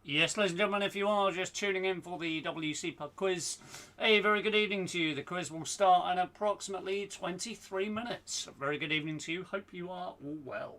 Yes, ladies and gentlemen, if you are just tuning in for the WC Pub Quiz, a very good evening to you. The quiz will start in approximately 23 minutes. A very good evening to you. Hope you are all well.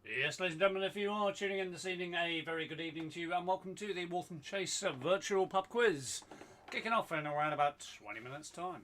Yes, ladies and gentlemen, if you are tuning in this evening, a very good evening to you and welcome to the Waltham Chase Virtual Pub Quiz. Kicking off in around about 20 minutes' time.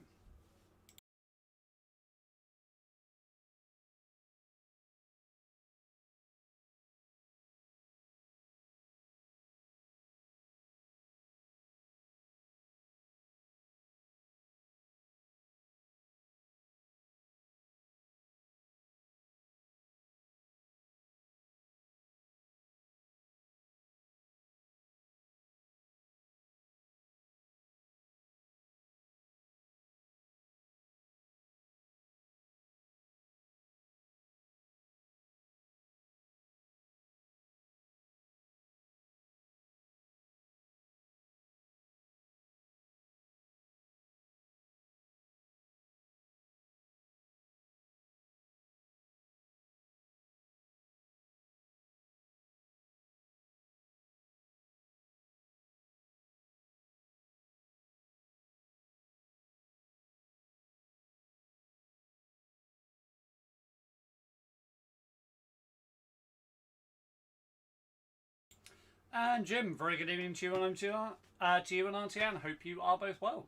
And Jim, very good evening to you and to you and Auntie Anne. Hope you are both well.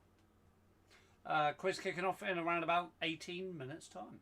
Quiz kicking off in around about 18 minutes' time.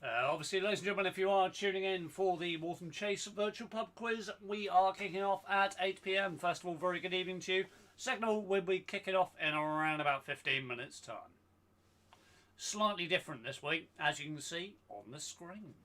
Obviously, ladies and gentlemen, if you are tuning in for the Waltham Chase virtual pub quiz, we are kicking off at 8 p.m. First of all, very good evening to you. Second of all, we'll be kicking off in around about 15 minutes' time. Slightly different this week, as you can see on the screen.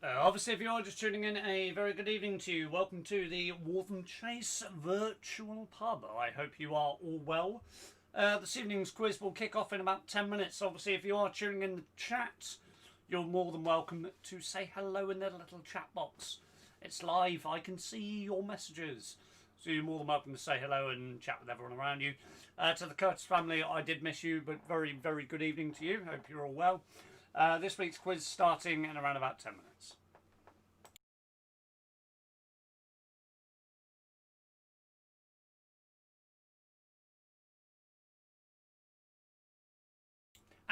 Obviously, if you are just tuning in, a very good evening to you. Welcome to the Waltham Chase virtual pub. I hope you are all well. This evening's quiz will kick off in about 10 minutes. Obviously, if you are tuning in the chat, you're more than welcome to say hello in the little chat box. It's live. I can see your messages. So you're more than welcome to say hello and chat with everyone around you. To the Curtis family, I did miss you, but very, very good evening to you. Hope you're all well. This week's quiz starting in around about 10 minutes.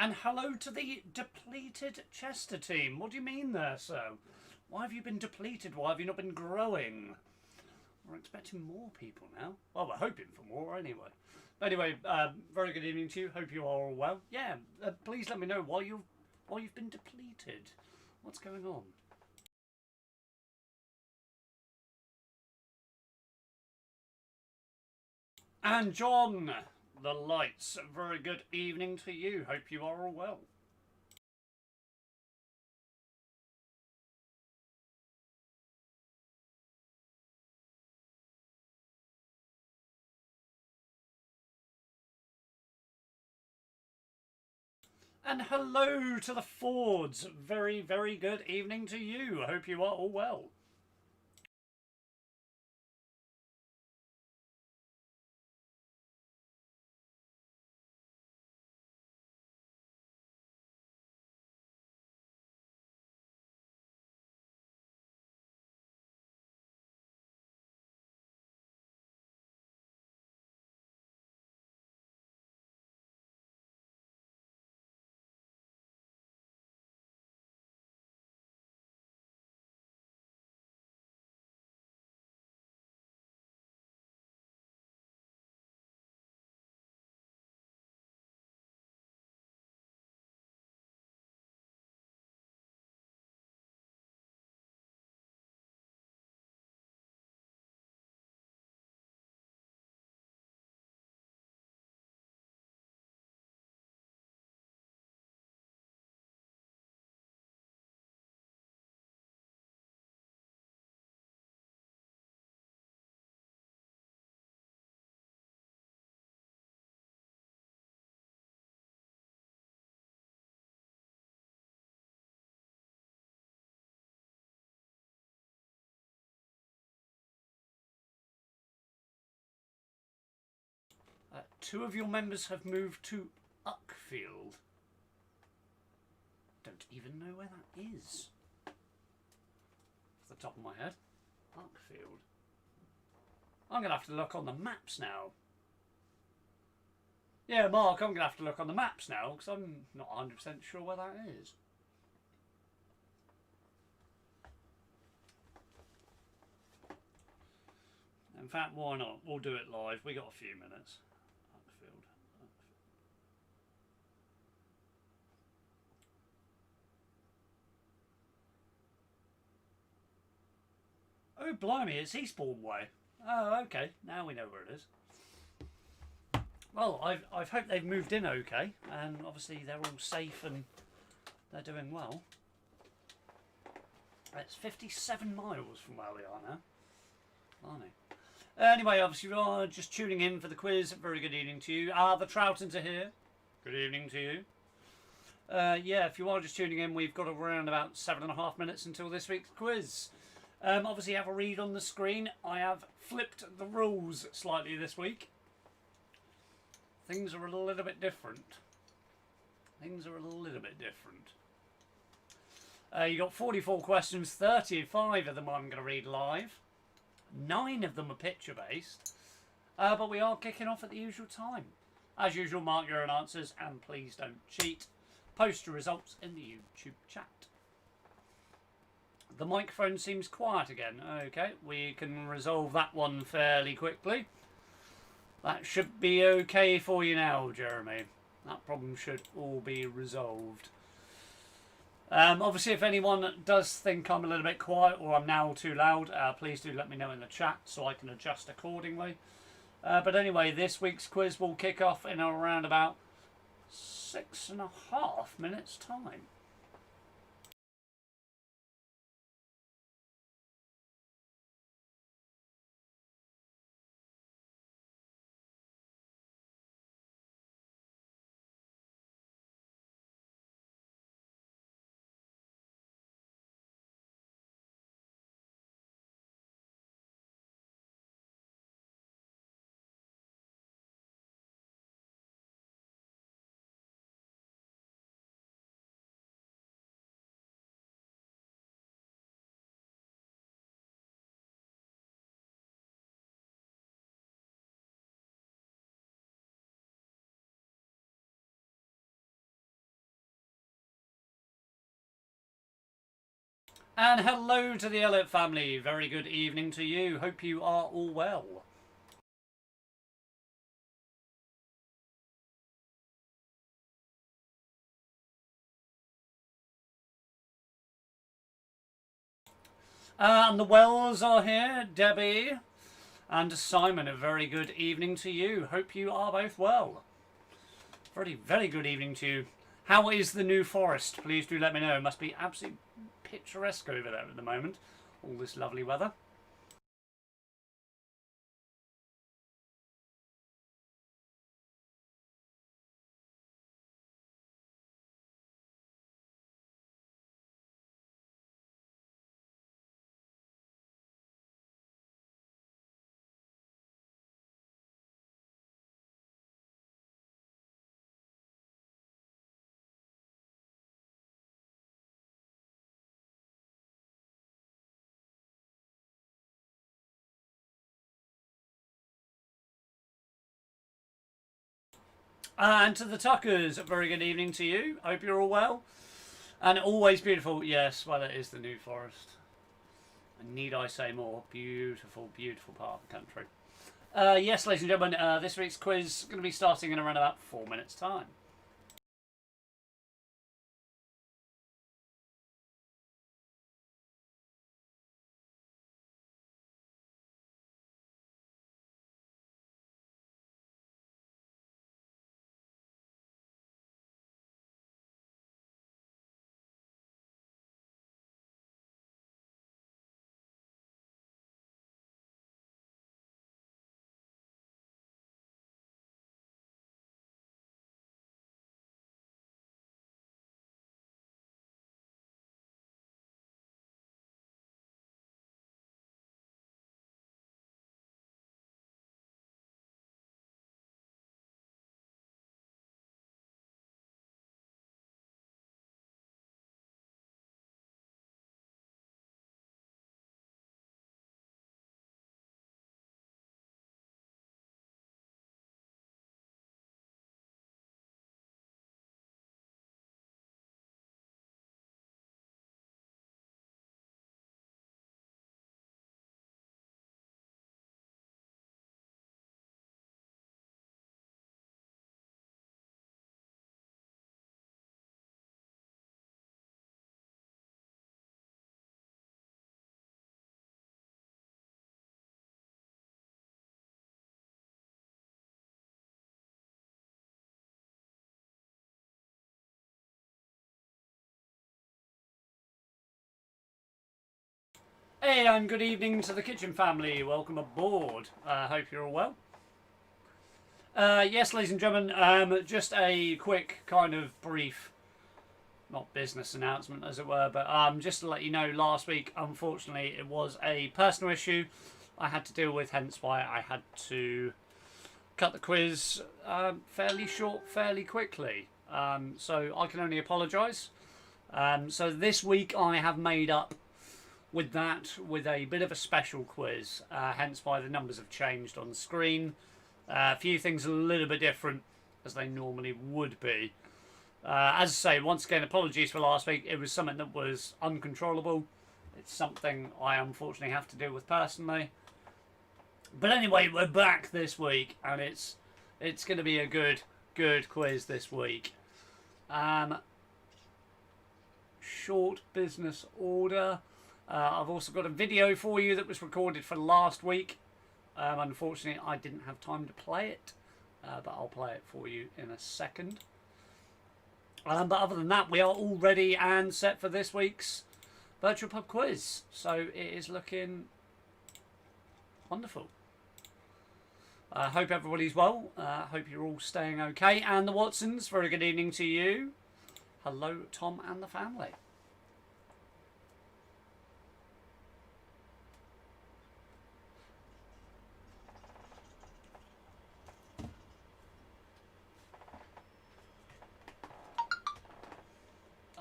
And hello to the depleted Chester team. What do you mean there, sir? Why have you been depleted? Why have you not been growing? We're expecting more people now. Well, we're hoping for more anyway. Anyway, very good evening to you. Hope you are all well. Yeah, please let me know why you're Or you've been depleted. What's going on? And John, the lights. Very good evening to you. Hope you are all well. And hello to the Fords. Very, very good evening to you. Hope you are all well. Two of your members have moved to Uckfield. Don't even know where that is. Off the top of my head. Uckfield. I'm going to have to look on the maps now. Yeah, Mark, I'm going to have to look on the maps now because I'm not 100% sure where that is. In fact, why not? We'll do it live. We got a few minutes. Uckfield. Oh, blimey, it's Eastbourne Way. Oh, okay. Now we know where it is. Well, I've hoped they've moved in okay, and obviously they're all safe and they're doing well. It's 57 miles from where we are now. Blimey. Anyway, obviously you are just tuning in for the quiz. Very good evening to you. The Troutons are here. Good evening to you. Yeah, if you are just tuning in, we've got around about 7.5 minutes until this week's quiz. Obviously, you have a read on the screen. I have flipped the rules slightly this week. Things are a little bit different. You got 44 questions, 35 of them I'm going to read live. 9 of them are picture based. But we are kicking off at the usual time. As usual, mark your own answers and please don't cheat. Post your results in the YouTube chat. The microphone seems quiet again. Okay, we can resolve that one fairly quickly. That should be okay for you now, Jeremy. That problem should all be resolved. Obviously, if anyone does think I'm a little bit quiet or I'm now too loud, please do let me know in the chat so I can adjust accordingly. But anyway, this week's quiz will kick off in around about 6.5 minutes' time. And hello to the Elliott family. Very good evening to you. Hope you are all well. And the Wells are here, Debbie and Simon. A very good evening to you. Hope you are both well. Very good evening to you. How is the New Forest? Please do let me know. It must be absolutely picturesque over there at the moment. All this lovely weather. And to the Tuckers, a very good evening to you. Hope you're all well. And always beautiful. Yes, well, it is the New Forest. And need I say more? Beautiful, beautiful part of the country. Yes, ladies and gentlemen, this week's quiz is going to be starting in around about 4 minutes' time. Hey, and good evening to the kitchen family. Welcome aboard. Hope you're all well. Yes, ladies and gentlemen, just a quick kind of brief, not business announcement as it were, but just to let you know, last week, unfortunately, it was a personal issue I had to deal with, hence why I had to cut the quiz fairly short, fairly quickly. So I can only apologise. So this week I have made up with that with a bit of a special quiz, hence why the numbers have changed on screen. A few things a little bit different as they normally would be. As I say, once again, apologies for last week. It was something that was uncontrollable. It's something I unfortunately have to deal with personally. But anyway, we're back this week, and it's going to be a good quiz this week. Short business order. I've also got a video for you that was recorded for last week. Unfortunately, I didn't have time to play it, but I'll play it for you in a second. But other than that, we are all ready and set for this week's virtual pub quiz. So it is looking wonderful. I hope everybody's well. Hope you're all staying okay. And the Watsons, very good evening to you. Hello, Tom and the family.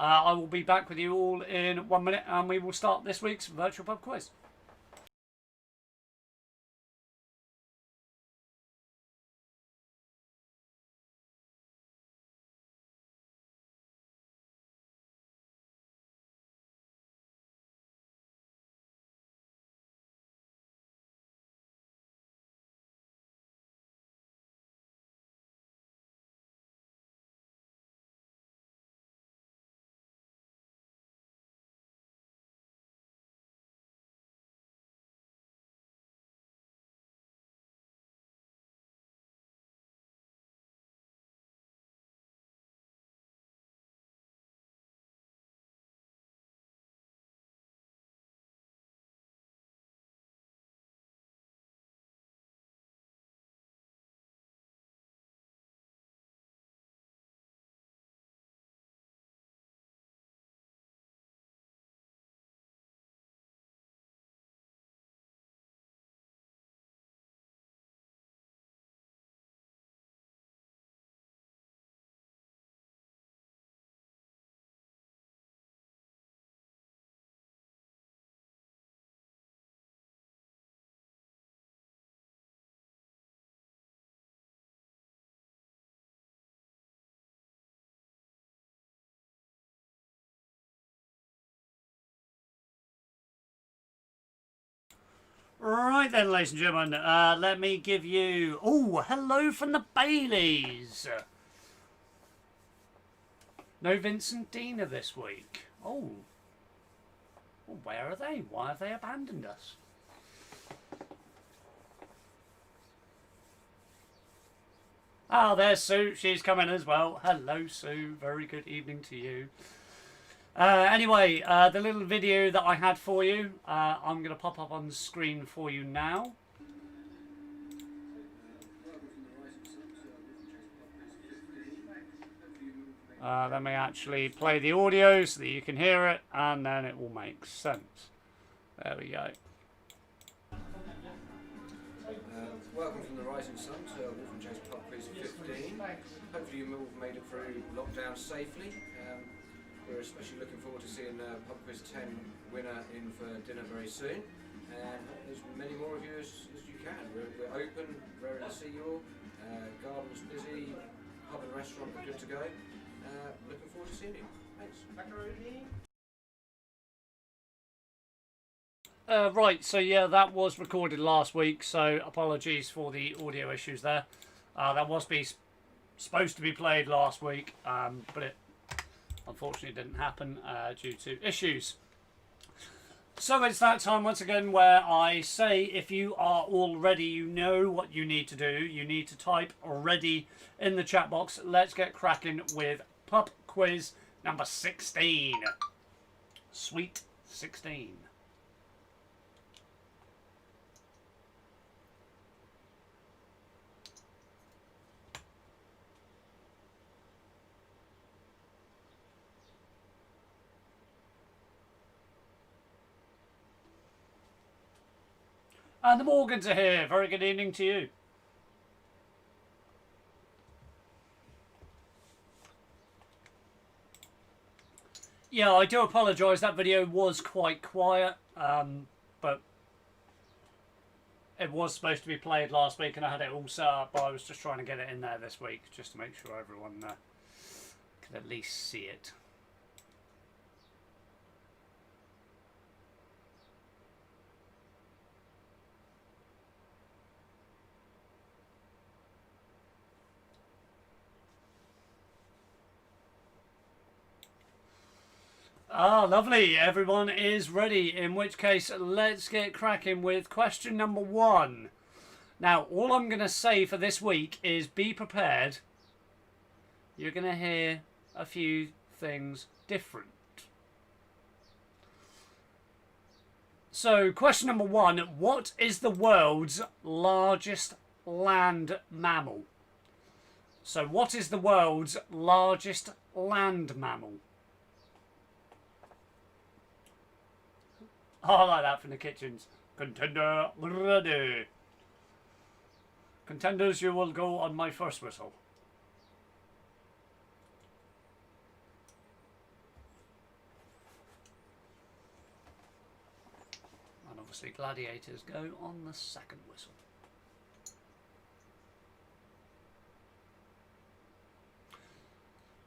I will be back with you all in 1 minute, and we will start this week's virtual pub quiz. Right then, ladies and gentlemen, let me give you... Oh, hello from the Baileys. No Vincent Dina this week. Oh. Well, where are they? Why have they abandoned us? Ah, there's Sue. She's coming as well. Hello, Sue. Very good evening to you. Anyway, the little video that I had for you, I'm going to pop up on the screen for you now. Let me actually play the audio so that you can hear it, and then it will make sense. There we go. Welcome from the Rising Sun to WCPUBQUIZ 15. Hopefully you all made it through lockdown safely. We're especially looking forward to seeing PubQuiz 10 winner in for dinner very soon. And as many more of you as you can. We're open, ready to see you all. Garden's busy, pub and restaurant are good to go. Looking forward to seeing you. Thanks. Right, so yeah, that was recorded last week, so apologies for the audio issues there. That was supposed to be played last week, but it unfortunately didn't happen due to issues. So it's that time once again where I say if you are all ready, you know what you need to do. You need to type "ready" in the chat box. Let's get cracking with Pub Quiz number 16. Sweet 16. And the Morgans are here. Very good evening to you. Yeah, I do apologise. That video was quite quiet, but it was supposed to be played last week and I had it all set up, but I was just trying to get it in there this week just to make sure everyone could at least see it. Ah, lovely. Everyone is ready, in which case let's get cracking with question number 1. Now, all I'm going to say for this week is be prepared. You're going to hear a few things different. So, question number 1. What is the world's largest land mammal? So, what is the world's largest land mammal? Oh, I like that from the kitchens. Contender ready. Contenders, you will go on my first whistle. And obviously gladiators go on the second whistle.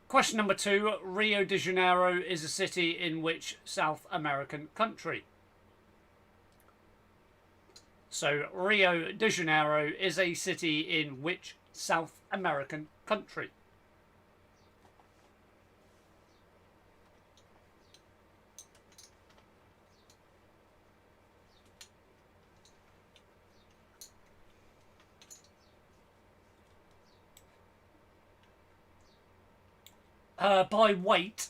Question number 2. Rio de Janeiro is a city in which South American country? So, Rio de Janeiro is a city in which South American country? By weight,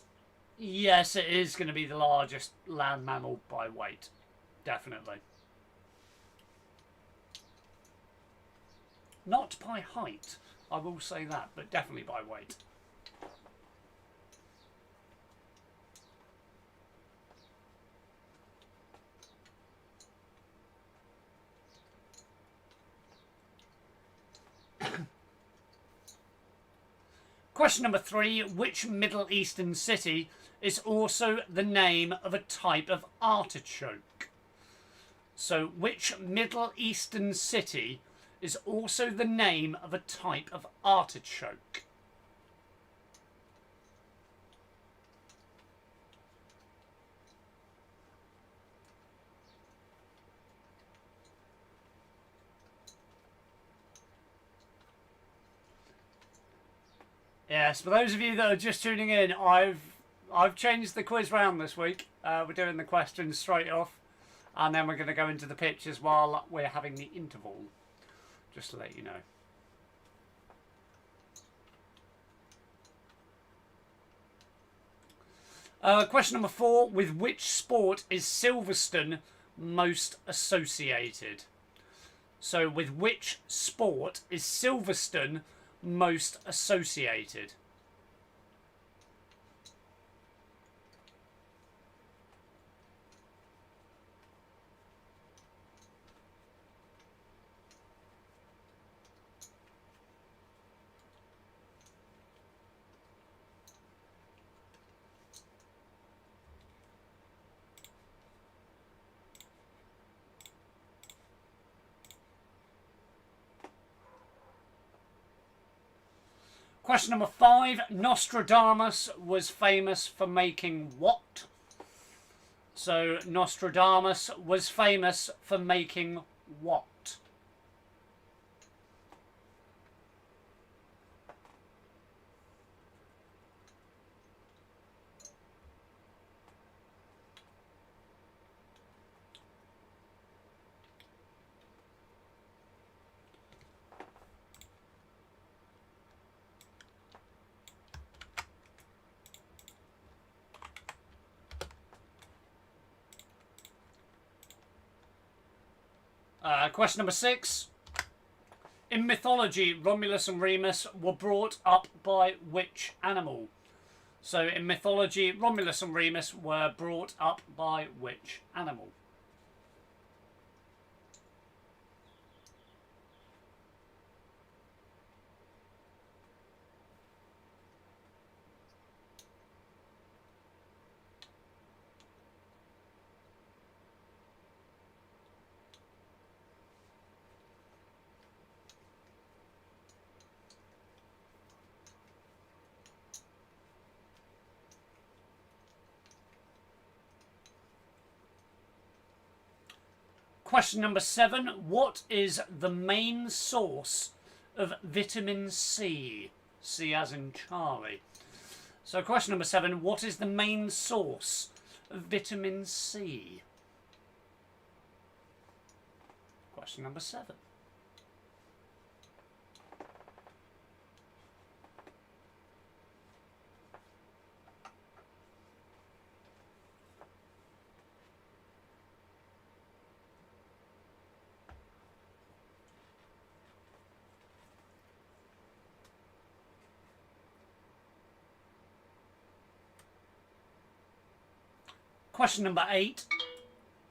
yes, it is going to be the largest land mammal by weight. Definitely. Not by height, I will say that, but definitely by weight. Question number 3. Which Middle Eastern city is also the name of a type of artichoke? So, which Middle Eastern city is also the name of a type of artichoke? Yes, for those of you that are just tuning in, I've changed the quiz round this week. We're doing the questions straight off, and then we're going to go into the pictures while we're having the interval. Just to let you know. Question number 4. With which sport is Silverstone most associated? So, with which sport is Silverstone most associated? Question number 5. Nostradamus was famous for making what? So, Nostradamus was famous for making what? Question number 6. In mythology, Romulus and Remus were brought up by which animal? So, in mythology, Romulus and Remus were brought up by which animal? Question number 7. What is the main source of vitamin C? C as in Charlie. So question number 7. What is the main source of vitamin C? Question number 7. Question number 8.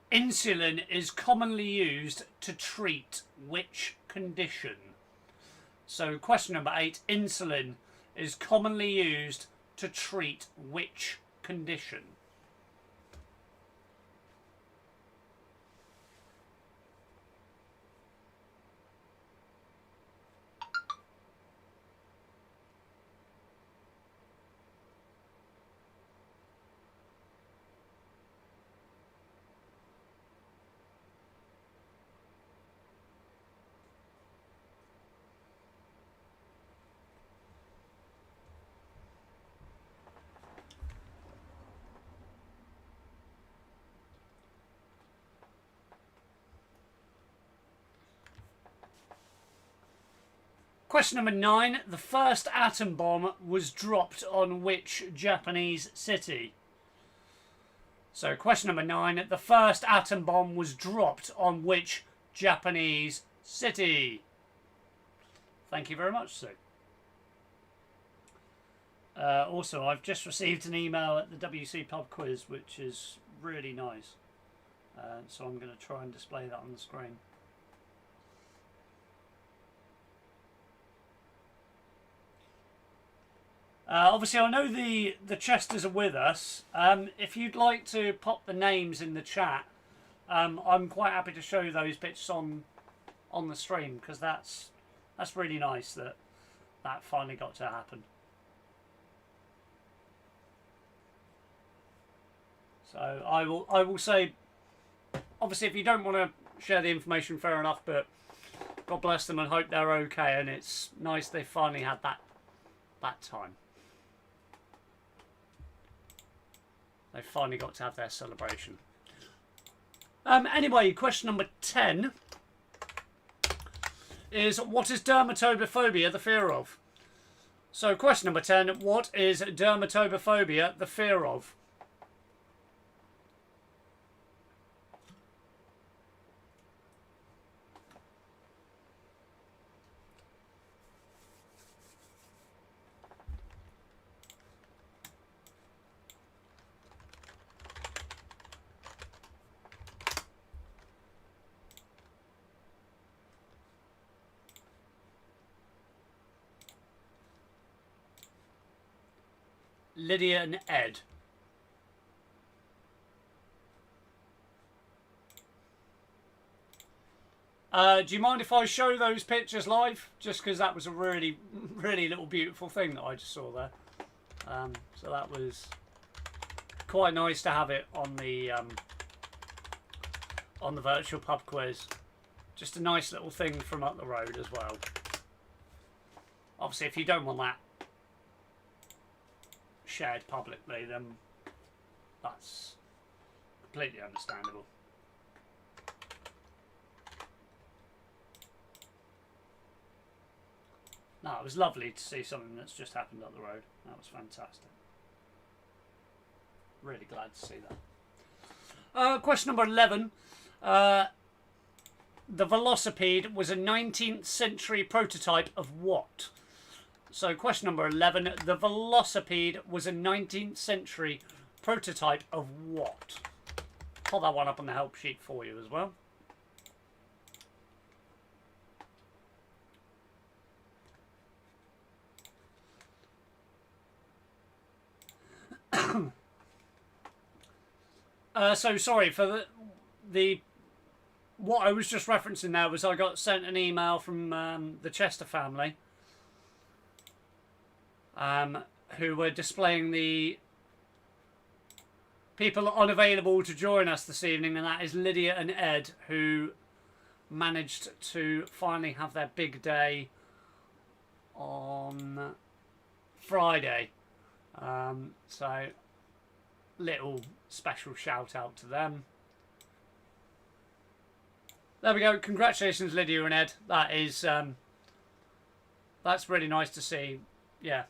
Insulin is commonly used to treat which condition? So question number 8. Insulin is commonly used to treat which condition? Question number 9. The first atom bomb was dropped on which Japanese city? So question number 9. The first atom bomb was dropped on which Japanese city? Thank you very much, Sue. Also, I've just received an email at the WCPUBQUIZ, which is really nice. So I'm going to try and display that on the screen. Obviously, I know the Chesters are with us. If you'd like to pop the names in the chat, I'm quite happy to show those pictures on the stream, because that's really nice that finally got to happen. So I will say, obviously, if you don't want to share the information, fair enough, but God bless them and hope they're okay, and it's nice they finally had that time. They finally got to have their celebration. Anyway, question number 10 is, what is dermatobophobia the fear of? So question number 10, what is dermatobophobia the fear of? Lydia and Ed. Do you mind if I show those pictures live? Just because that was a really, really little beautiful thing that I just saw there. So that was quite nice to have it on the virtual pub quiz. Just a nice little thing from up the road as well. Obviously, if you don't want that shared publicly, then that's completely understandable. No, it was lovely to see something that's just happened up the road. That was fantastic. Really glad to see that. Question number 11. The velocipede was a 19th century prototype of what? So question number 11. The velocipede was a 19th century prototype of what? Pull that one up on the help sheet for you as well. So sorry for the what I was just referencing there was I got sent an email from the Chester family who were displaying the people unavailable to join us this evening, and that is Lydia and Ed, who managed to finally have their big day on Friday. So little special shout out to them. There we go. Congratulations, Lydia and Ed. That is that's really nice to see. Yeah,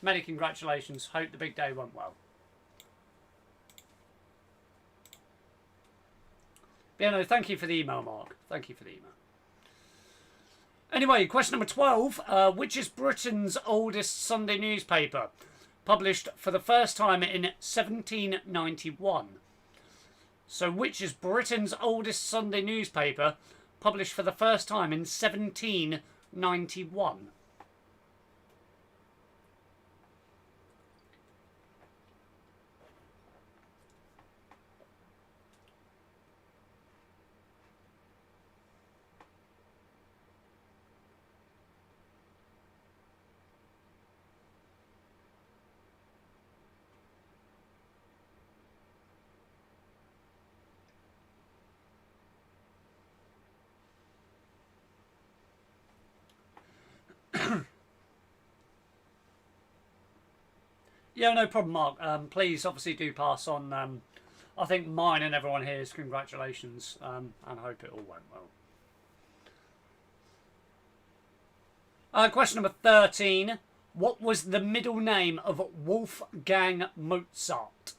many congratulations. Hope the big day went well. Yeah, no, thank you for the email, Mark. Thank you for the email. Anyway, question number 12. Which is Britain's oldest Sunday newspaper? Published for the first time in 1791. So which is Britain's oldest Sunday newspaper, published for the first time in 1791? Yeah, no problem, Mark. Please, obviously, do pass on, I think, mine and everyone here's congratulations, and hope it all went well. Question number 13. What was the middle name of Wolfgang Mozart?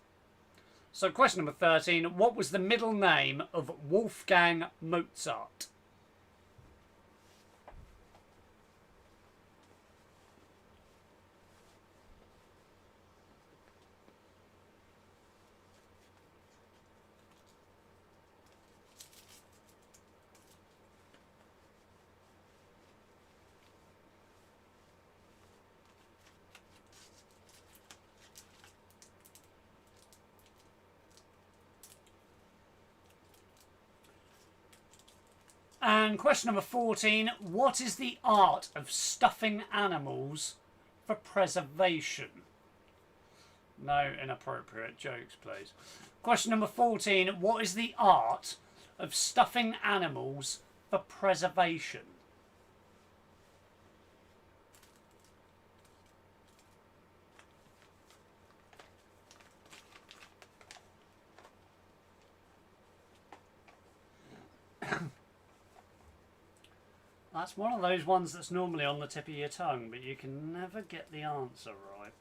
So, question number 13. What was the middle name of Wolfgang Mozart? And question number 14, what is the art of stuffing animals for preservation? No inappropriate jokes, please. Question number 14, what is the art of stuffing animals for preservation? That's one of those ones that's normally on the tip of your tongue, but you can never get the answer right.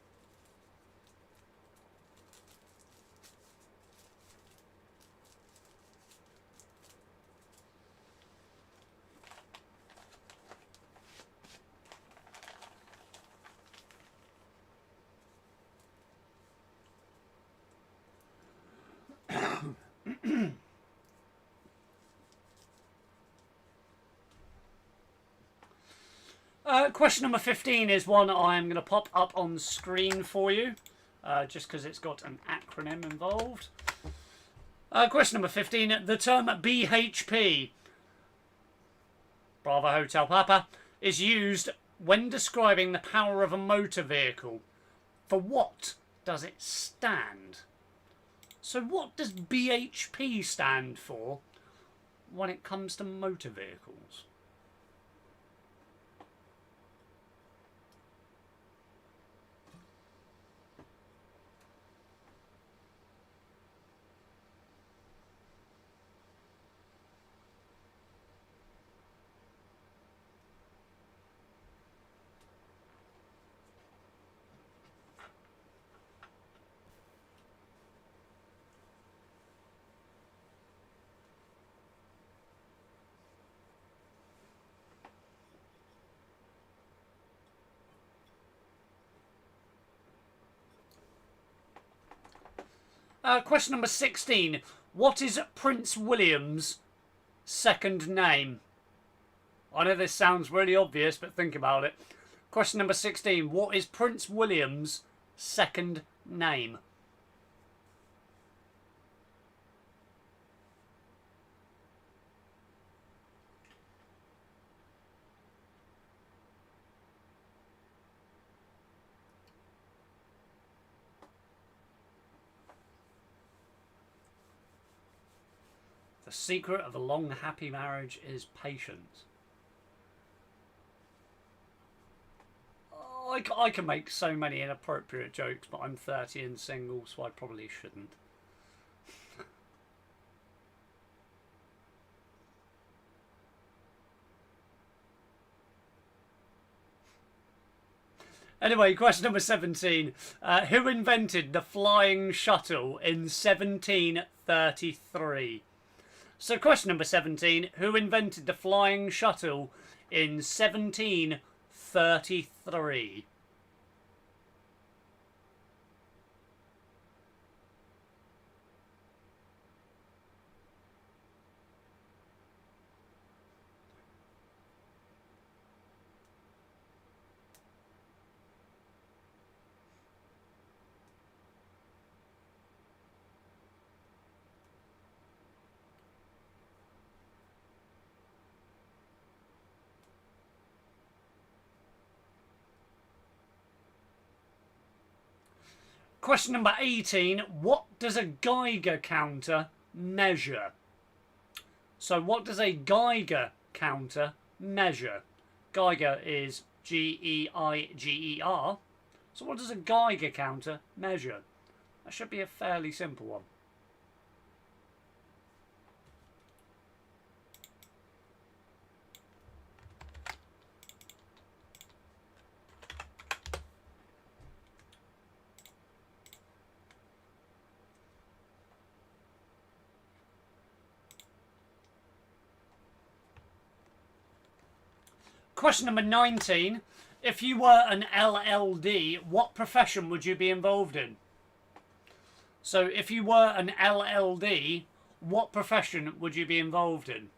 Question number 15 is one I'm going to pop up on screen for you, just because it's got an acronym involved. Question number 15. The term BHP, Bravo Hotel Papa, is used when describing the power of a motor vehicle. For what does it stand? So what does BHP stand for when it comes to motor vehicles? Question number 16. What is Prince William's second name? I know this sounds really obvious, but think about it. Question number 16. What is Prince William's second name? The secret of a long, happy marriage is patience. Oh, I can make so many inappropriate jokes, but I'm 30 and single, so I probably shouldn't. Anyway, question number 17. Who invented the flying shuttle in 1733? So question number 17, who invented the flying shuttle in 1733? Question number 18. What does a Geiger counter measure? So what does a Geiger counter measure? Geiger is G-E-I-G-E-R. So what does a Geiger counter measure? That should be a fairly simple one. Question number 19. If you were an LLD, what profession would you be involved in? So if you were an LLD, what profession would you be involved in?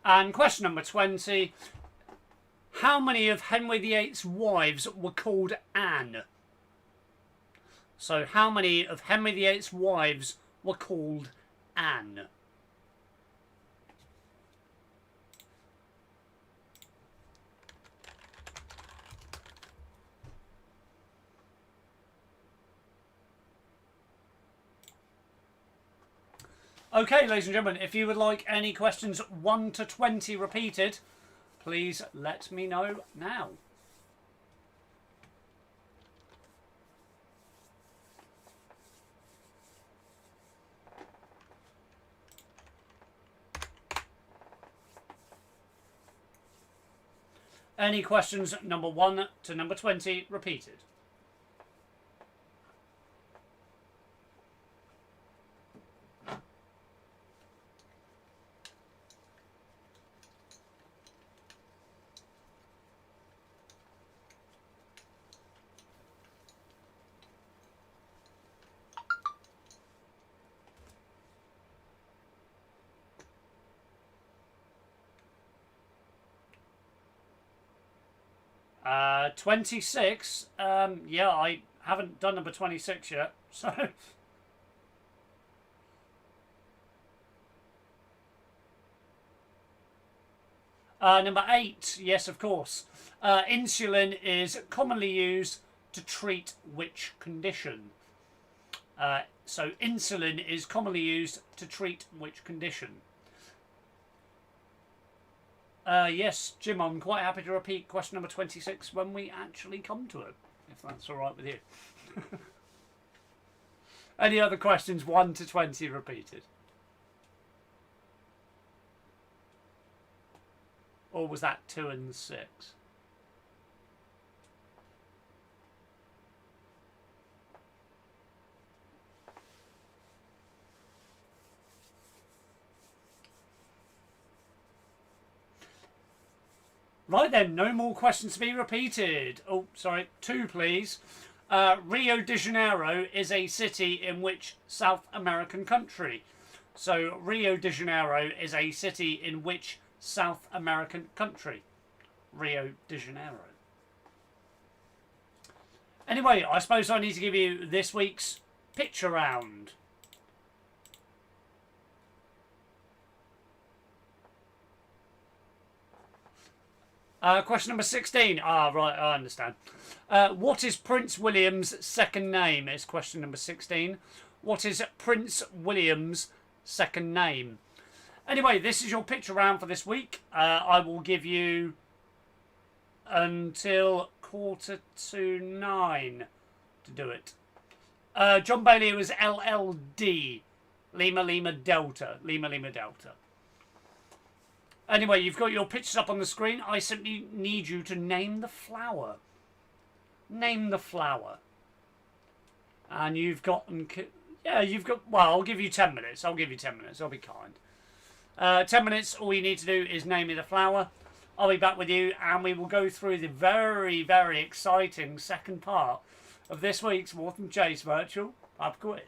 And question number 20. How many of Henry VIII's wives were called Anne? So how many of Henry VIII's wives were called Anne. Okay, ladies and gentlemen, if you would like any questions 1 to 20 repeated, please let me know now. Any questions number 1 to number 20 repeated? Uh, 26. Yeah, I haven't done number 26 yet, so. Number 8, yes, of course. Insulin is commonly used to treat which condition? So insulin is commonly used to treat which condition? Yes, Jim, I'm quite happy to repeat question number 26 when we actually come to it, if that's all right with you. Any other questions 1 to 20 repeated? Or was that 2 and 6? Right then, no more questions to be repeated. Oh, sorry, 2 please. Rio de Janeiro is a city in which South American country? So Rio de Janeiro is a city in which South American country? Rio de Janeiro. Anyway, I suppose I need to give you this week's picture round. Question number 16. Ah, right, I understand. What is Prince William's second name? Is question number 16. What is Prince William's second name? Anyway, this is your picture round for this week. I will give you until 9:45 to do it. John Bailey was LLD. Lima Lima Delta. Lima Lima Delta. Anyway, you've got your pictures up on the screen. I simply need you to name the flower. Name the flower. And you've got... Yeah, you've got... Well, I'll give you 10 minutes. I'll give you 10 minutes. I'll be kind. 10 minutes, all you need to do is name me the flower. I'll be back with you and we will go through the very, very exciting second part of this week's Waltham Chase Virtual Pub Quiz.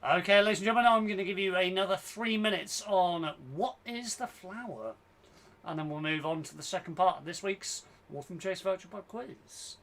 Okay, ladies and gentlemen, I'm going to give you another 3 minutes on what is the flower? And then we'll move on to the second part of this week's Waltham Chase Virtual Pub Quiz.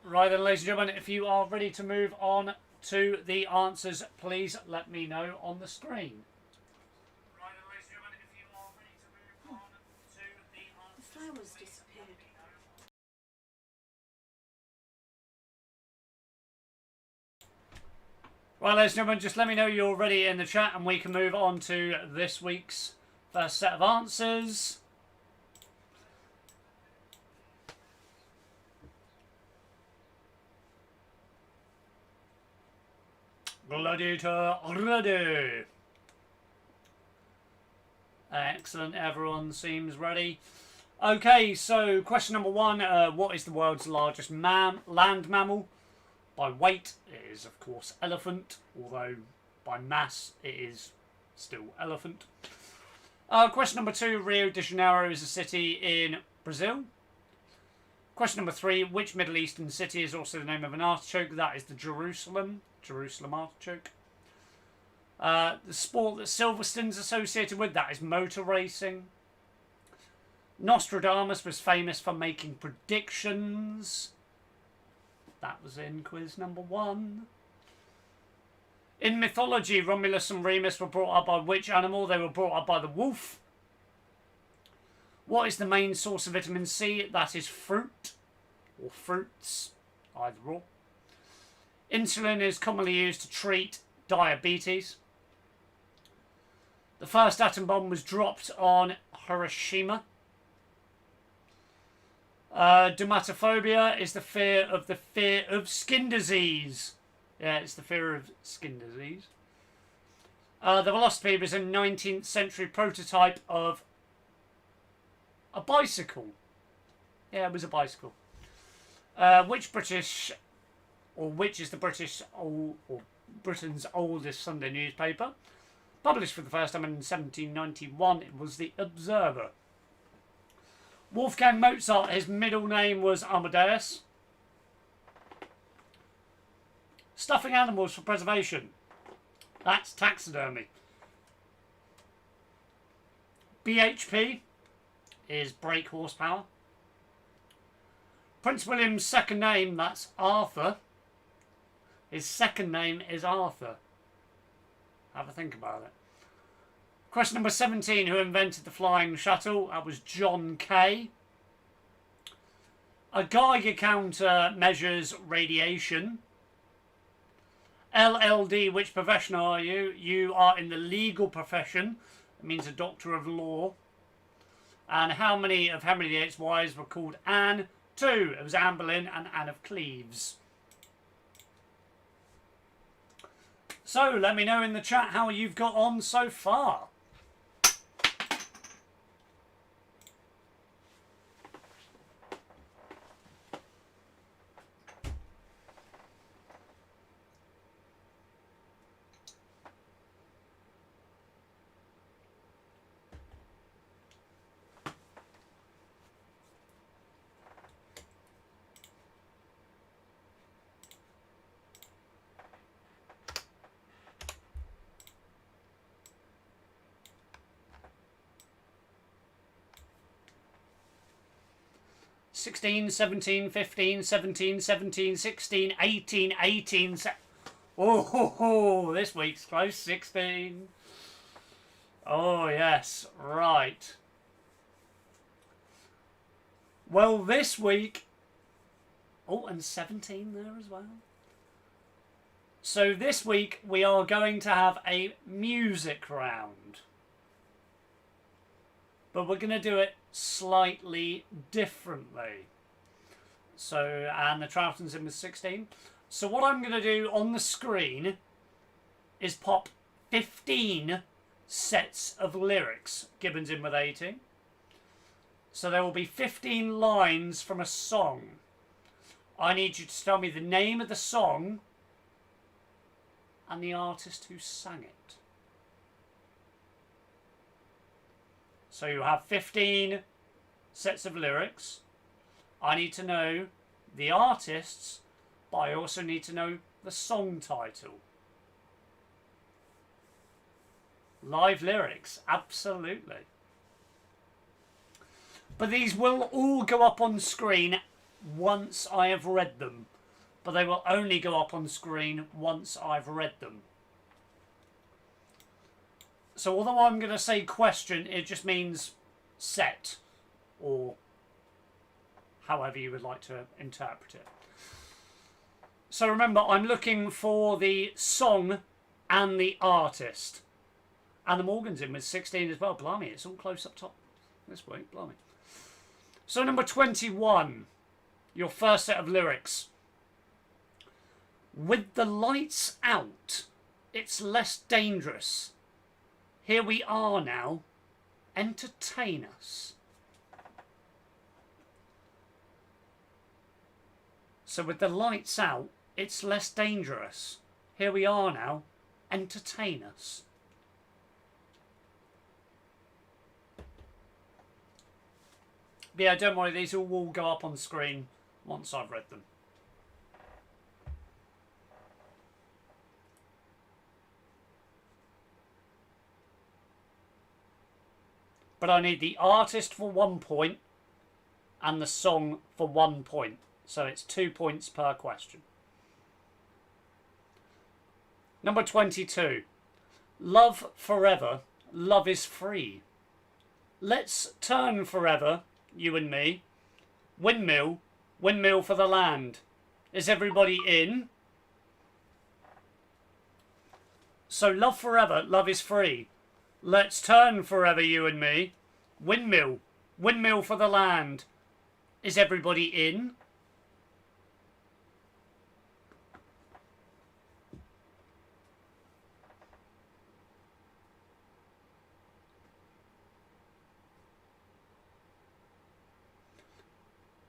Right then, ladies and gentlemen, if you are ready to move on to the answers, please let me know on the screen. Right then, ladies and gentlemen, if you are ready to move on to the answers, the flowers disappeared. Right, ladies and gentlemen, just let me know you're ready in the chat and we can move on to this week's first set of answers. Gladiator ready. Excellent, everyone seems ready. Okay, so question number one, what is the world's largest land mammal? By weight, it is, of course, elephant, although by mass, it is still elephant. Question number two, Rio de Janeiro is a city in Brazil. Question number three, which Middle Eastern city is also the name of an artichoke? That is the Jerusalem artichoke. The sport that Silverstone's associated with, that is motor racing. Nostradamus was famous for making predictions. That was in quiz number one. In mythology, Romulus and Remus were brought up by which animal? They were brought up by the wolf. What is the main source of vitamin C? That is fruit, or fruits, either or. Insulin is commonly used to treat diabetes. The first atom bomb was dropped on Hiroshima. Dermatophobia is the fear of skin disease. Yeah, it's the fear of skin disease. The Velocipede was a 19th century prototype of a bicycle. Yeah, it was a bicycle. Which is the Britain's oldest Sunday newspaper? Published for the first time in 1791, it was the Observer. Wolfgang Mozart, his middle name was Amadeus. Stuffing animals for preservation. That's taxidermy. BHP is brake horsepower. Prince William's second name, that's Arthur. His second name is Arthur. Have a think about it. Question number 17. Who invented the flying shuttle? That was John Kay. A Geiger counter measures radiation. LLD, which profession are you? You are in the legal profession. It means a doctor of law. And how many of Henry VIII's wives were called Anne? 2. It was Anne Boleyn and Anne of Cleves. So, let me know in the chat how you've got on so far. Sixteen, 17, 15, 17, 17, 16, 18, 18. Oh, this week's close. 16. Oh, yes. Right. Well, this week... Oh, and 17 there as well. So this week we are going to have a music round. But we're going to do it slightly differently. So, and the Troughton's in with 16. So what I'm going to do on the screen is pop 15 sets of lyrics. Gibbons in with 18. So there will be 15 lines from a song. I need you to tell me the name of the song and the artist who sang it. So you have 15 sets of lyrics. I need to know the artists, but I also need to know the song title. Live lyrics, absolutely. But these will all go up on screen once I have read them. But they will only go up on screen once I've read them. So although I'm going to say question, it just means set, or however you would like to interpret it. So remember, I'm looking for the song and the artist. And the Morgan's in with 16 as well. Blimey, it's all close up top this week. Blimey. So number 21, your first set of lyrics. With the lights out, it's less dangerous. Here we are now. Entertain us. So with the lights out, it's less dangerous. Here we are now. Entertain us. But yeah, don't worry, these all will go up on screen once I've read them. But I need the artist for 1 point and the song for 1 point. So it's 2 points per question. Number 22. Love forever, love is free. Let's turn forever, you and me. Windmill, windmill for the land. Is everybody in? So love forever, love is free. Let's turn forever, you and me. Windmill, windmill for the land. Is everybody in?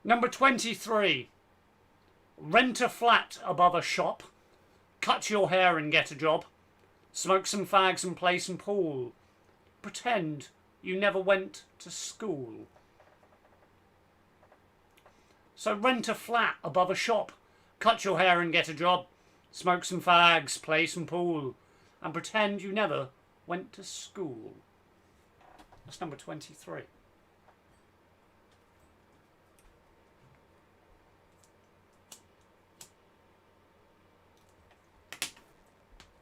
Number 23. Rent a flat above a shop. Cut your hair and get a job. Smoke some fags and play some pool. Pretend you never went to school. So rent a flat above a shop. Cut your hair and get a job. Smoke some fags, play some pool. And pretend you never went to school. That's number 23.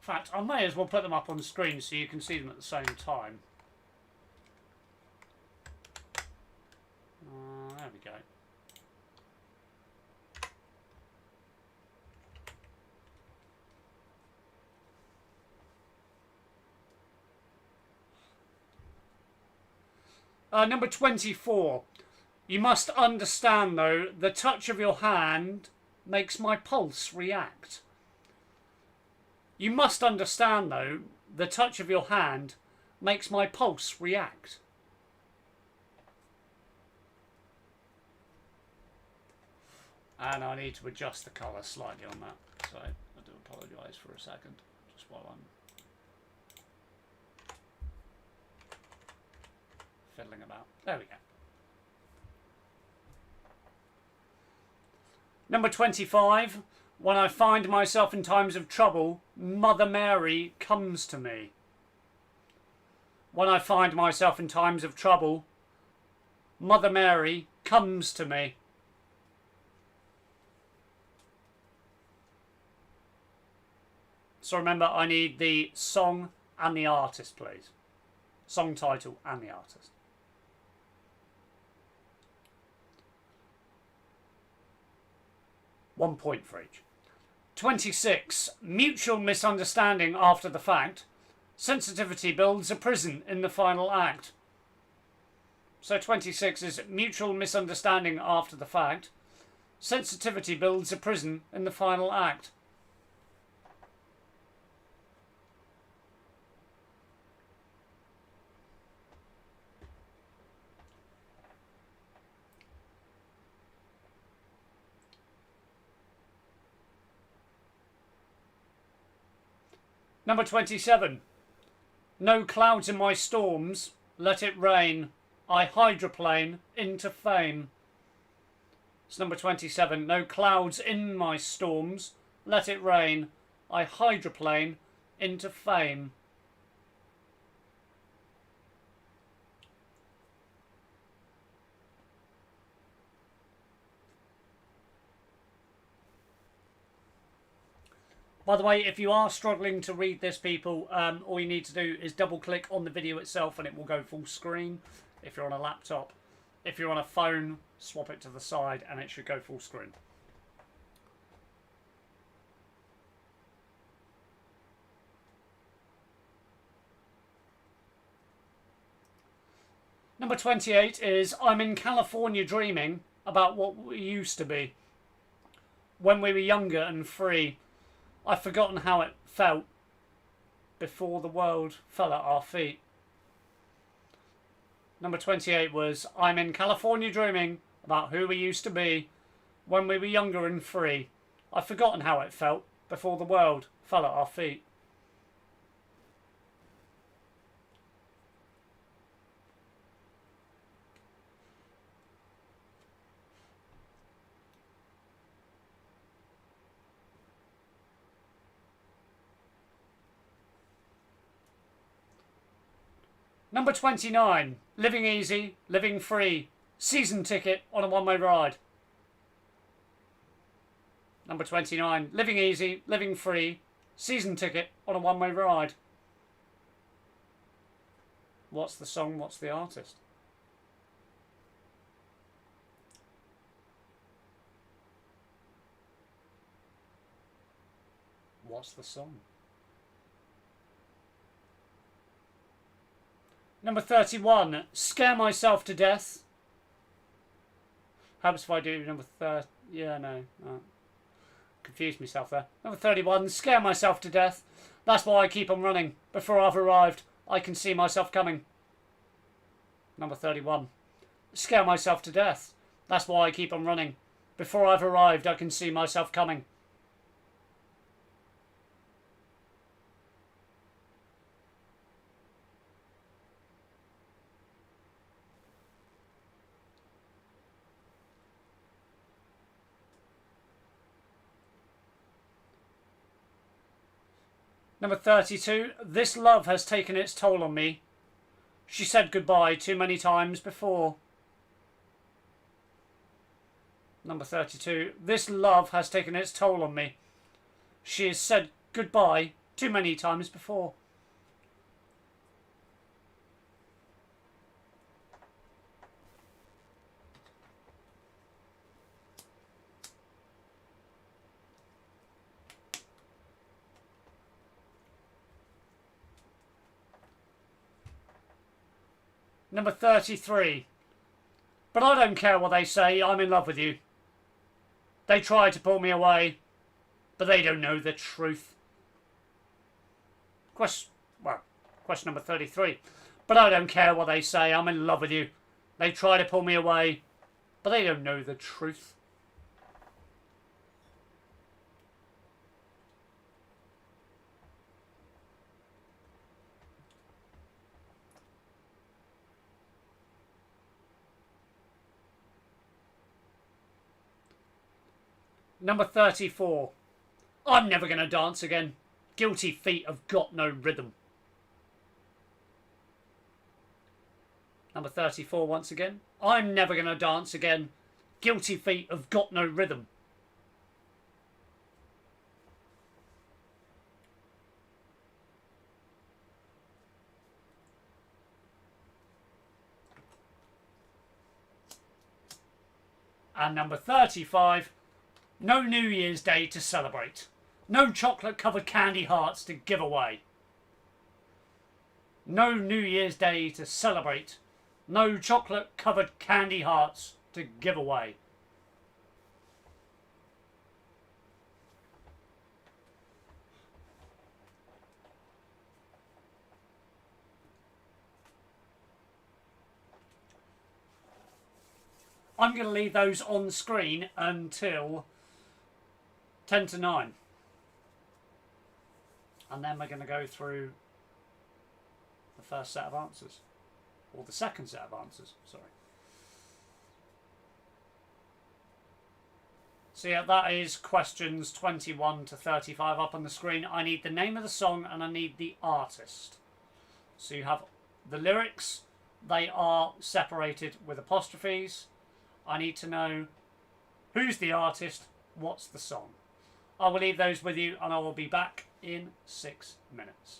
In fact, I may as well put them up on the screen so you can see them at the same time. There we go. Number 24. You must understand, though, the touch of your hand makes my pulse react. You must understand, though, the touch of your hand makes my pulse react. And I need to adjust the colour slightly on that, so I do apologise for a second, just while I'm fiddling about. There we go. Number 25. When I find myself in times of trouble, Mother Mary comes to me. When I find myself in times of trouble, Mother Mary comes to me. So remember, I need the song and the artist, please. Song title and the artist. One point for each. 26. Mutual misunderstanding after the fact. Sensitivity builds a prison in the final act. So 26 is mutual misunderstanding after the fact. Sensitivity builds a prison in the final act. Number 27. No clouds in my storms, let it rain. I hydroplane into fame. It's number 27. No clouds in my storms, let it rain. I hydroplane into fame. By the way, if you are struggling to read this, people, all you need to do is double click on the video itself and it will go full screen if you're on a laptop. If you're on a phone, swap it to the side and it should go full screen. Number 28 is I'm in California dreaming about what we used to be when we were younger and free. I've forgotten how it felt before the world fell at our feet. Number 28 was I'm in California dreaming about who we used to be when we were younger and free. I've forgotten how it felt before the world fell at our feet. Number 29, living easy, living free, season ticket on a one-way ride. Number 29, living easy, living free, season ticket on a one-way ride. What's the song, what's the artist? What's the song? Number 31, scare myself to death. Helps if I do number 30. Yeah, no. Confused myself there. Number 31, scare myself to death. That's why I keep on running. Before I've arrived, I can see myself coming. Number 31, scare myself to death. That's why I keep on running. Before I've arrived, I can see myself coming. Number 32, this love has taken its toll on me. She said goodbye too many times before. Number 32, this love has taken its toll on me. She has said goodbye too many times before. Number 33. But I don't care what they say, I'm in love with you. They try to pull me away, but they don't know the truth. Question number 33. But I don't care what they say, I'm in love with you. They try to pull me away, but they don't know the truth. Number 34. I'm never going to dance again. Guilty feet have got no rhythm. Number 34 once again. I'm never going to dance again. Guilty feet have got no rhythm. And number 35. No New Year's Day to celebrate. No chocolate-covered candy hearts to give away. No New Year's Day to celebrate. No chocolate-covered candy hearts to give away. I'm going to leave those on screen until 10 to 9. And then we're going to go through the first set of answers. Or the second set of answers, sorry. So yeah, that is questions 21 to 35 up on the screen. I need the name of the song and I need the artist. So you have the lyrics. They are separated with apostrophes. I need to know who's the artist, what's the song. I will leave those with you and I will be back in 6 minutes.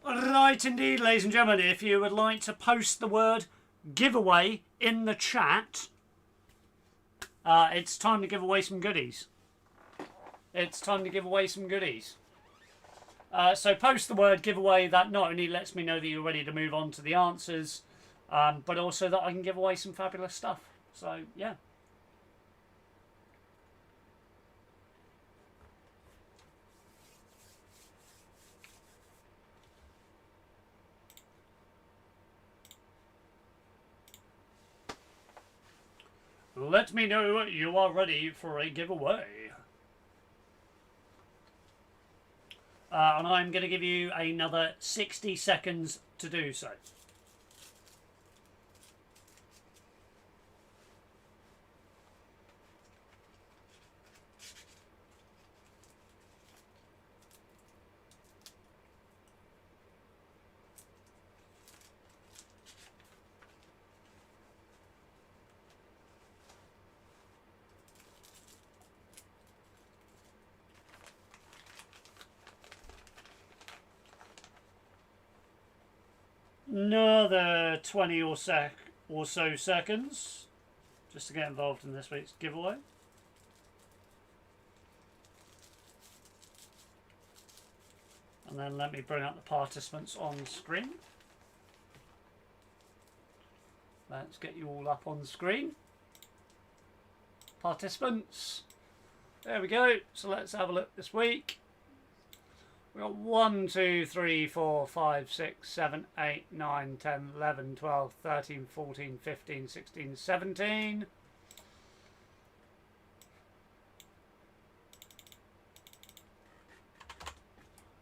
Right indeed, ladies and gentlemen, if you would like to post the word giveaway in the chat, it's time to give away some goodies. It's time to give away some goodies. So post the word giveaway. That not only lets me know that you're ready to move on to the answers, but also that I can give away some fabulous stuff. So, yeah. Let me know you are ready for a giveaway. And I'm going to give you another 60 seconds to do so. Another 20 or so seconds just to get involved in this week's giveaway. And then let me bring up the participants on screen. Let's get you all up on screen. Participants. There we go. So let's have a look this week. We've got 1, 2, 3, 4, 5, 6, 7, 8, 9, 10, 11, 12, 13, 14, 15, 16, 17.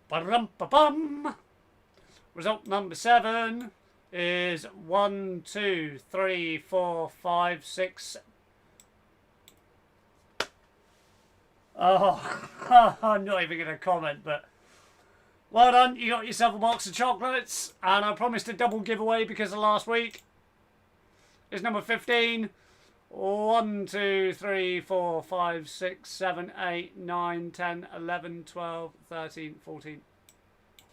Ba-rum-ba-bum. Result number 7 is 1, 2, 3, 4, 5, 6. Oh, I'm not even going to comment, but well done. You got yourself a box of chocolates, and I promised a double giveaway because of last week. It's number 15. 1, 2, 3, 4, 5, 6, 7, 8, 9, 10, 11, 12, 13, 14.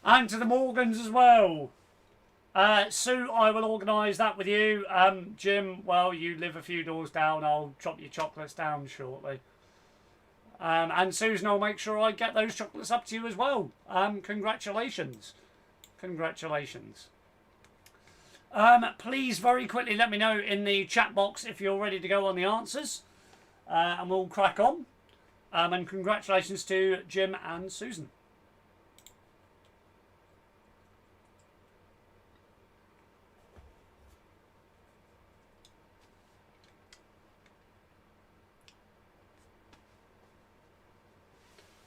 And to the Morgans as well. Sue, I will organise that with you. Jim, well, you live a few doors down. I'll chop your chocolates down shortly. And Susan, I'll make sure I get those chocolates up to you as well. Congratulations. Congratulations. Please very quickly let me know in the chat box if you're ready to go on the answers. And we'll crack on. And congratulations to Jim and Susan.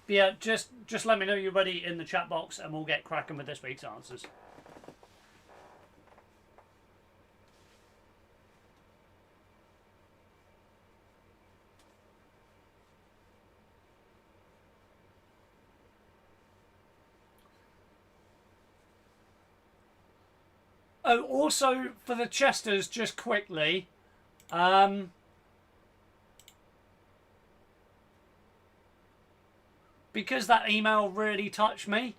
But yeah, just let me know you're ready in the chat box and we'll get cracking with this week's answers. Oh, also for the Chesters, just quickly, because that email really touched me,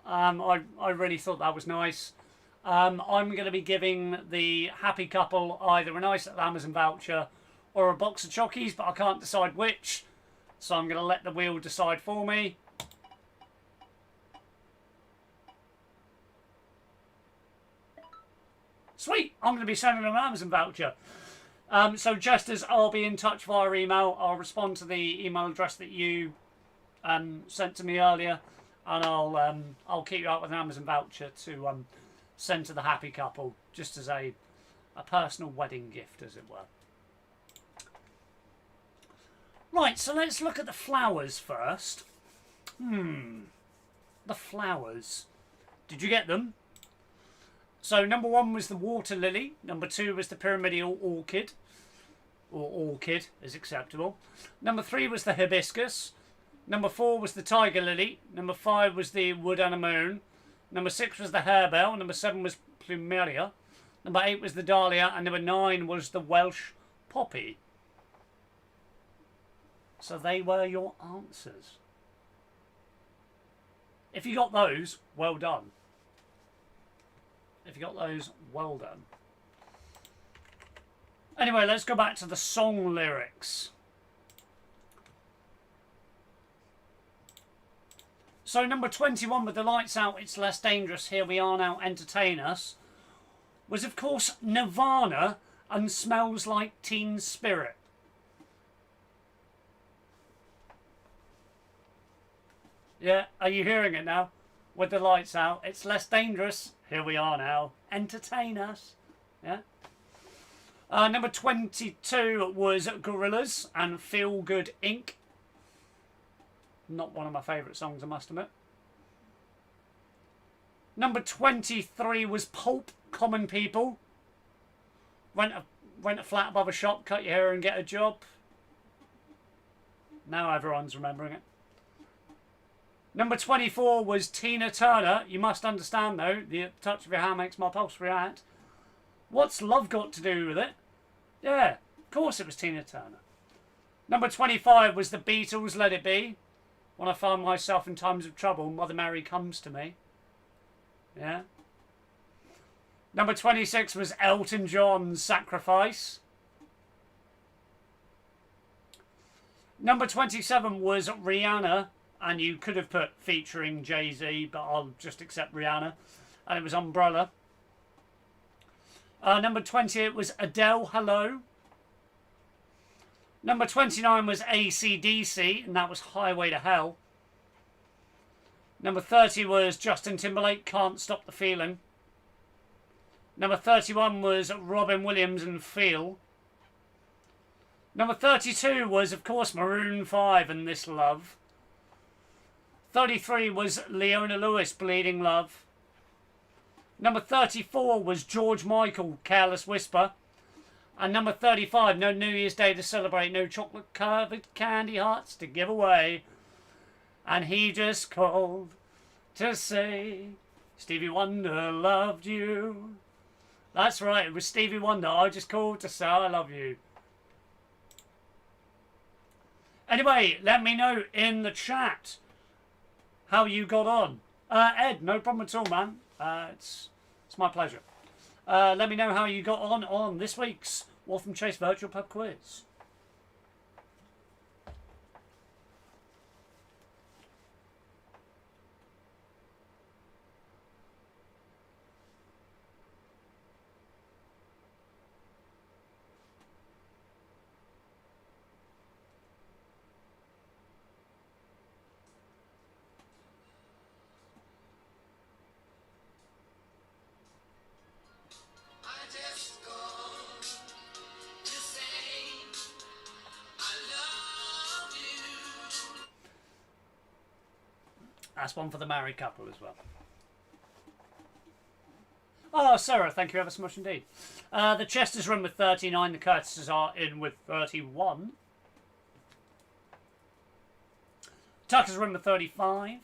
I really thought that was nice. I'm going to be giving the happy couple either a nice Amazon voucher or a box of chockies, but I can't decide which, so I'm going to let the wheel decide for me. Sweet! I'm going to be sending them an Amazon voucher. So Jesters, I'll be in touch via email. I'll respond to the email address that you sent to me earlier, and I'll keep you up with an Amazon voucher to send to the happy couple, just as a personal wedding gift, as it were. Right, so let's look at the flowers first. The flowers. Did you get them? So number 1 was the water lily. Number 2 was the pyramidal orchid, or orchid is acceptable. Number 3 was the hibiscus. Number 4 was the tiger lily. Number 5 was the wood anemone. Number 6 was the harebell. Number 7 was plumeria. Number 8 was the dahlia. And number 9 was the Welsh poppy. So they were your answers. If you got those, well done. If you got those, well done. Anyway, let's go back to the song lyrics. So number 21 with the lights out, it's less dangerous, here we are now, entertain us, was of course Nirvana and Smells Like Teen Spirit. Yeah, are you hearing it now? With the lights out, it's less dangerous, here we are now, entertain us. Yeah. Number 22 was Gorillaz and Feel Good Inc. Not one of my favourite songs, I must admit. Number 23 was Pulp, Common People. Rent a flat above a shop, cut your hair and get a job. Now everyone's remembering it. Number 24 was Tina Turner. You must understand, though, the touch of your hand makes my pulse react. What's love got to do with it? Yeah, of course it was Tina Turner. Number 25 was the Beatles, Let It Be. When I find myself in times of trouble, Mother Mary comes to me. Yeah. Number 26 was Elton John's Sacrifice. Number 27 was Rihanna, and you could have put featuring Jay-Z, but I'll just accept Rihanna, and it was Umbrella. Number 28 was Adele, Hello. Number 29 was AC/DC, and that was Highway to Hell. Number 30 was Justin Timberlake, Can't Stop the Feeling. Number 31 was Robin Williams and Feel. Number 32 was, of course, Maroon 5 and This Love. 33 was Leona Lewis, Bleeding Love. Number 34 was George Michael, Careless Whisper. And number 35, no New Year's Day to celebrate, no chocolate-covered candy hearts to give away. And he just called to say Stevie Wonder loved you. That's right, it was Stevie Wonder. I just called to say I love you. Anyway, let me know in the chat how you got on. Ed, no problem at all, man. It's my pleasure. Let me know how you got on this week's Waltham Chase Virtual Pub Quiz. That's one for the married couple as well. Oh, Sarah, thank you ever so much indeed. The Chester's room with 39. The Curtises are in with 31. Tucker's room with 35.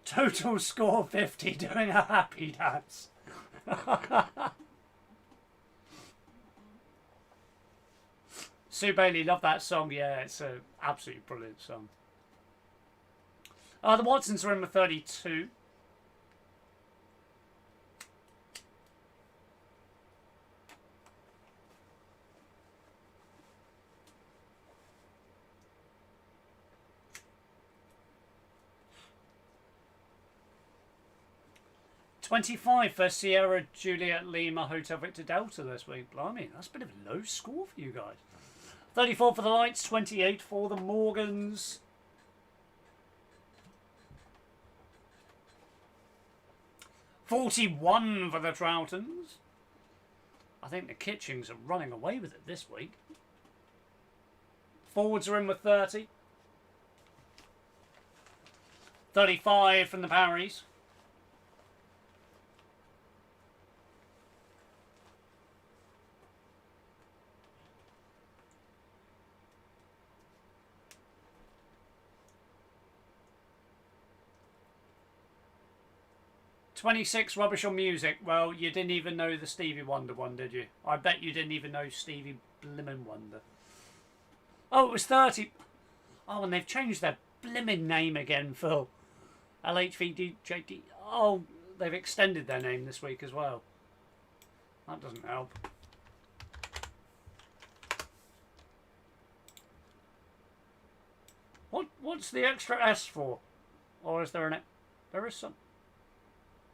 Total score 50, doing a happy dance. Sue Bailey, love that song. Yeah, it's an absolutely brilliant song. The Watsons are in with 32. $25 for Sierra Juliet Lima Hotel Victor Delta this week. Blimey, that's a bit of a low score for you guys. 34 for the Lights, 28 for the Morgans. $41 for the Troughtons. I think the Kitchings are running away with it this week. Forwards are in with 30. 35 from the Parries. 26 rubbish on music. Well, you didn't even know the Stevie Wonder one, did you? I bet you didn't even know Stevie Blimmin' Wonder. Oh, it was 30. Oh, and they've changed their blimmin' name again, Phil. LHVDJD. Oh, they've extended their name this week as well. That doesn't help. What's the extra S for? Or is there an... There is some...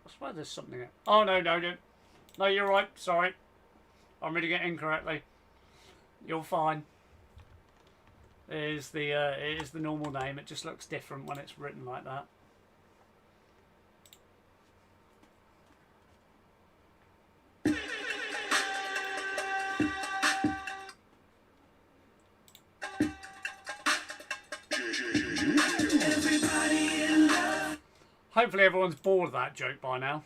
I swear there's something... Oh, no. No, you're right. Sorry. I'm reading it incorrectly. You're fine. It is the normal name. It just looks different when it's written like that. Hopefully everyone's bored of that joke by now.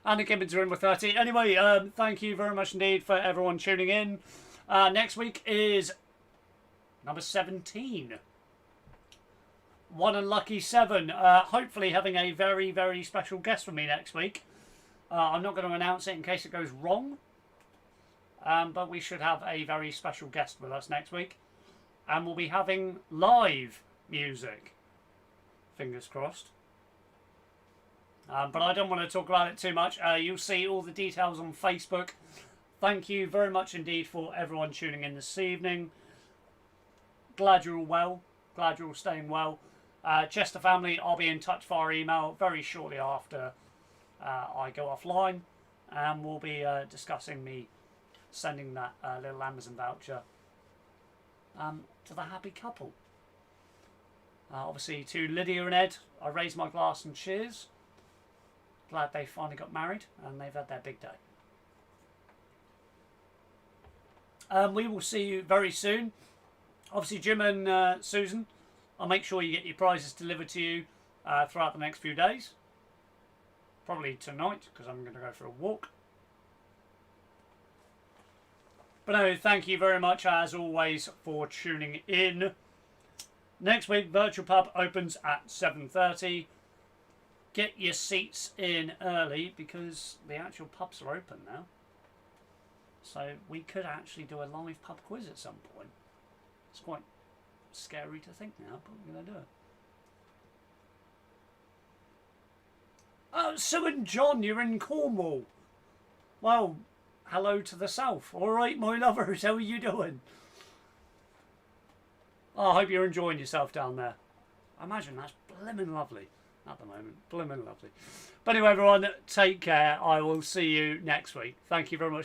Andy Gibbons are in with 30. Anyway, thank you very much indeed for everyone tuning in. Next week is number 17. One Unlucky 7. Hopefully having a very, very special guest for me next week. I'm not going to announce it in case it goes wrong. But we should have a very special guest with us next week. And we'll be having live music. Fingers crossed. But I don't want to talk about it too much. You'll see all the details on Facebook. Thank you very much indeed for everyone tuning in this evening. Glad you're all well. Glad you're all staying well. Chester family, I'll be in touch via email very shortly after I go offline. And we'll be discussing me sending that little Amazon voucher to the happy couple. Obviously to Lydia and Ed, I raise my glass and cheers. Glad they finally got married and they've had their big day. We will see you very soon. Obviously, Jim and Susan, I'll make sure you get your prizes delivered to you throughout the next few days. Probably tonight, because I'm going to go for a walk. But no, thank you very much, as always, for tuning in. Next week, Virtual Pub opens at 7:30. Get your seats in early, because the actual pubs are open now. So we could actually do a live pub quiz at some point. It's quite scary to think now, but we're going to do it. Oh, Sue and John, you're in Cornwall. Well, hello to the south. All right, my lovers, how are you doing? Oh, I hope you're enjoying yourself down there. I imagine that's blimmin' lovely at the moment. Blimmin' lovely. But anyway, everyone, take care. I will see you next week. Thank you very much.